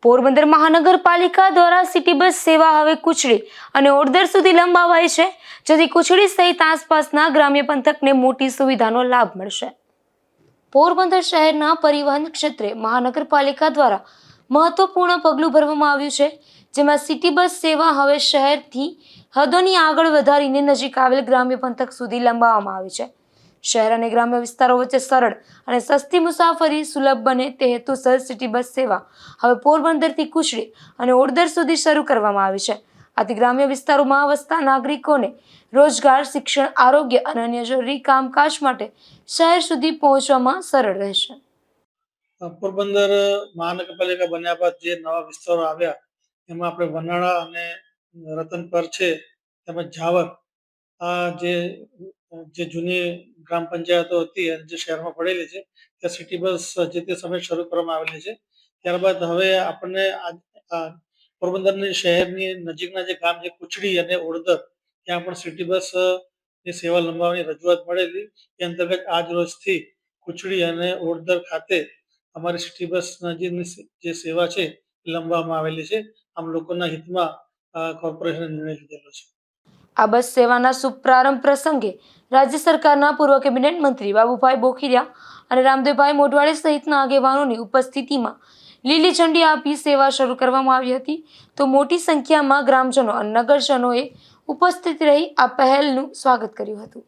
પોરબંદર મહાનગરપાલિકા દ્વારા city bus સેવા હવે કુચડી અને ઓડદર સુધી લંબાવાઈ છે, જેથી કુચડી સહિત આસપાસના ગ્રામ્ય પંથકને મોટી સુવિધાનો લાભ મળશે। પોરબંદર શહેરના પરિવહન ક્ષેત્રે મહાનગરપાલિકા દ્વારા મહત્વપૂર્ણ પગલું ભરવામાં આવ્યું છે, જેમાં સિટી બસ સેવા હવે શહેરથી હદોની આગળ વધારીને નજીક આવેલ ગ્રામ્ય પંથક સુધી લંબાવવામાં આવી છે। શહેર અને ગ્રામ્ય વિસ્તારો વચ્ચે સરળ અને સસ્તી મુસાફરી સુલભ બને તે હેતુસર સિટી બસ સેવા હવે પોરબંદરથી કુચડી અને ઓડદર સુધી શરૂ કરવામાં આવી છે। આથી ગ્રામ્ય વિસ્તારોમાં વસતા નાગરિકોને રોજગાર, શિક્ષણ, આરોગ્ય અને અન્ય જરૂરી કામકાજ માટે શહેર સુધી પહોંચવામાં સરળ રહેશે। પોરબંદર મહાનગરપાલિકા બન્યા બાદ જે નવા વિસ્તારો આવ્યા એમાં આપણે વનાળા અને રતનપર છે, તેમજ જાવર, આ જે જૂની ગ્રામ પંચાયતો હતી અને જે શહેરમાં પડેલી છે ત્યાં સિટી બસ જે તે સમયે શરૂ કરવામાં આવેલી છે। ત્યારબાદ હવે આપણને પોરબંદરની શહેરની નજીકના જે ગામ છે કુચડી અને ઓડદર, ત્યાં પણ સિટી બસ ની સેવા લંબાવવાની રજૂઆત મળેલી। એ અંતર્ગત આજ રોજથી કુચડી અને ઓડદર ખાતે અમારી સિટી બસ નજીકની જે સેવા છે લંબાવવામાં આવેલી છે। આમ લોકોના હિતમાં કોર્પોરેશને નિર્ણય લીધેલો છે। આ બસ સેવાના શુભ પ્રારંભ પ્રસંગે રાજ્ય સરકારના પૂર્વ કેબિનેટ મંત્રી બાબુભાઈ બોખીરિયા અને રામદેવભાઈ મોઢવાડે સહિતના આગેવાનોની ઉપસ્થિતિમાં લીલી ઝંડી આપી સેવા શરૂ કરવામાં આવી હતી, તો મોટી સંખ્યામાં ગ્રામજનો અને નગરજનોએ ઉપસ્થિત રહી આ પહેલનું સ્વાગત કર્યું હતું।